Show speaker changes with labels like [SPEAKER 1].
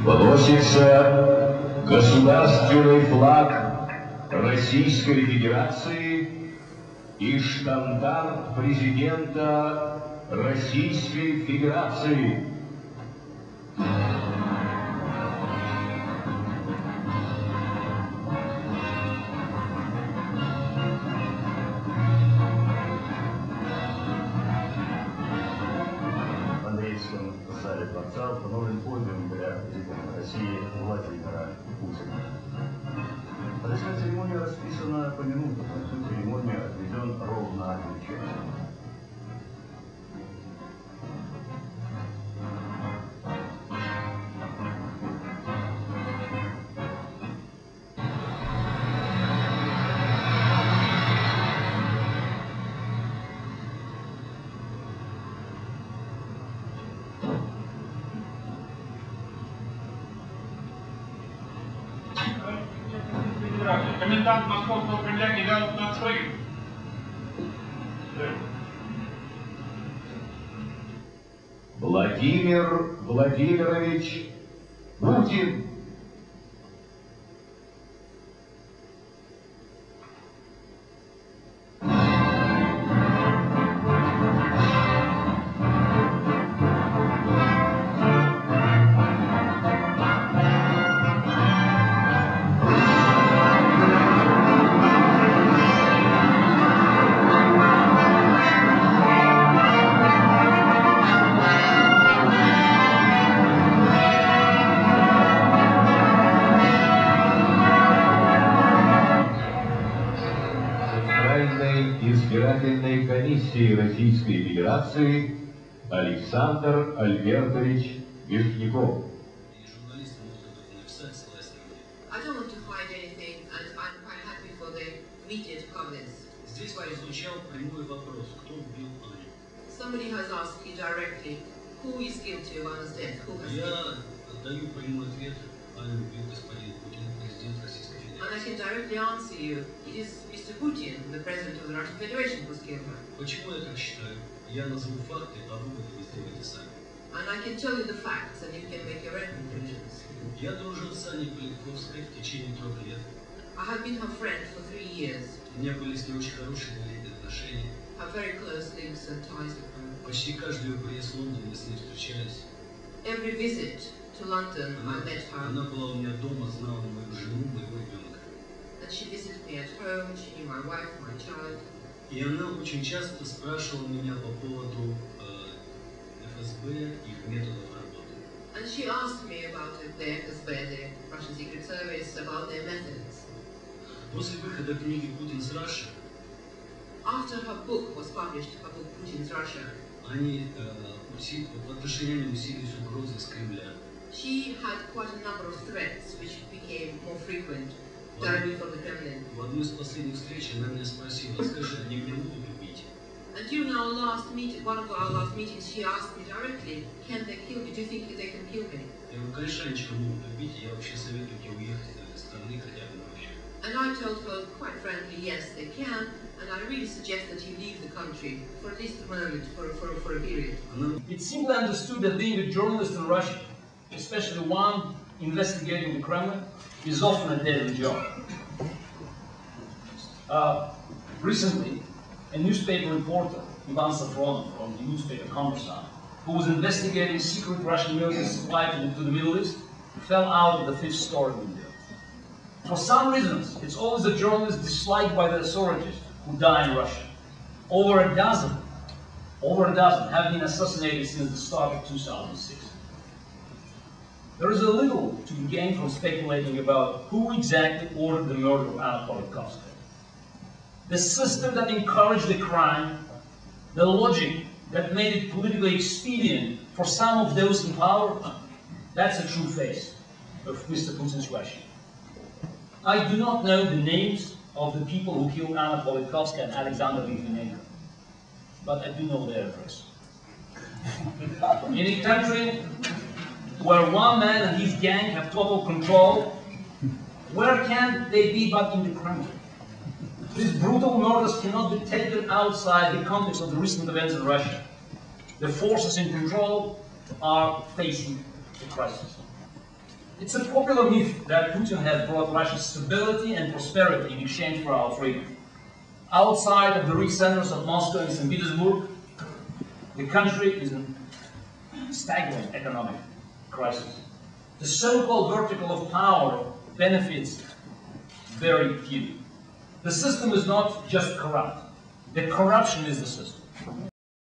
[SPEAKER 1] Вносится государственный флаг Российской Федерации и штандарт президента Российской Федерации.
[SPEAKER 2] В зале дворца установлен подиум для президента России Владимира Путина. Подачная церемония расписана по минутам, на всю церемонию отведен ровно 1 час.
[SPEAKER 3] Комендант Московского Кремля кидал на своих.
[SPEAKER 1] Владимир Владимирович Путин. Избирательной комиссии Российской Федерации Александр Альбертович Вишняков.
[SPEAKER 4] I don't want to hide anything, and I'm quite happy for the media to cover this.
[SPEAKER 5] Здесь прозвучал прямой вопрос, кто убил Аню.
[SPEAKER 4] Somebody has asked you directly, who is guilty of Anna's death? Who has
[SPEAKER 5] Я даю прямой ответ, Аню убил господин Путин, президент Российской Федерации.
[SPEAKER 4] And I can directly answer you, it is Mr. Putin, the president of the Russian Federation, who's killed her.
[SPEAKER 5] Почему я так считаю? Я назову факты, а выводы вы сделаете сами.
[SPEAKER 4] And I can tell you the facts, and you can make your own conclusions.
[SPEAKER 5] Я дружил с Аней Политковской в течение 3 лет.
[SPEAKER 4] I have been her friend for 3 years.
[SPEAKER 5] У меня были с ней очень хорошие доверительные отношения.
[SPEAKER 4] Have very close links and ties with her.
[SPEAKER 5] Почти каждый ее приезд в Лондон мы с ней встречались.
[SPEAKER 4] Every visit to London, I met her.
[SPEAKER 5] Она была у меня дома, знала мою жену, моего ребенка.
[SPEAKER 4] And she visited me at home, she knew my wife, my child.
[SPEAKER 5] И она очень часто спрашивала меня по поводу ФСБ и их методов работы.
[SPEAKER 4] And she asked me about the FSB, the Russian Secret Service, about their methods.
[SPEAKER 5] После выхода книги «Putin's Russia»,
[SPEAKER 4] after her book was published, her book Putin's Russia,
[SPEAKER 5] они в отношении усилились угрозы из Кремля.
[SPEAKER 4] She had quite a number of threats which became more frequent directly from the Kremlin.
[SPEAKER 5] В одной из последних встреч она меня спросила: скажи, они меня будут убить?
[SPEAKER 4] And during our last meeting, one of our last meetings, she asked me directly, can they kill me? Do you think they can kill me?
[SPEAKER 5] Я говорю, конечно, они тебя могут убить, я вообще советую тебе уехать из этой страны хотя бы на время.
[SPEAKER 4] And I told her quite frankly, yes, they can, and I really suggest that you leave the country for at least a moment, for a period.
[SPEAKER 6] It's simply understood that being a journalist in Russia, especially one investigating the Kremlin, is often a daily job. Recently, a newspaper reporter, Ivan Safronov from the newspaper Kommersant, who was investigating secret Russian military supply to the Middle East, fell out of the 5th story window. For some reasons, it's always the journalists disliked by the authorities who die in Russia. Over a dozen have been assassinated since the start of 2006. There is a little to be gained from speculating about who exactly ordered the murder of Anna Politkovskaya. The system that encouraged the crime, the logic that made it politically expedient for some of those in power, that's the true face of Mr. Putin's Russia. I do not know the names of the people who killed Anna Politkovskaya and Alexander Litvinenko, but I do know their address. In a country where one man and his gang have total control, where can they be but in the Kremlin? These brutal murders cannot be taken outside the context of the recent events in Russia. The forces in control are facing a crisis. It's a popular myth that Putin has brought Russia stability and prosperity in exchange for our freedom. Outside of the rich centers of Moscow and St. Petersburg, the country is in staggering economic crisis. The so-called vertical of power benefits very few. The system is not just corrupt. The corruption is the system.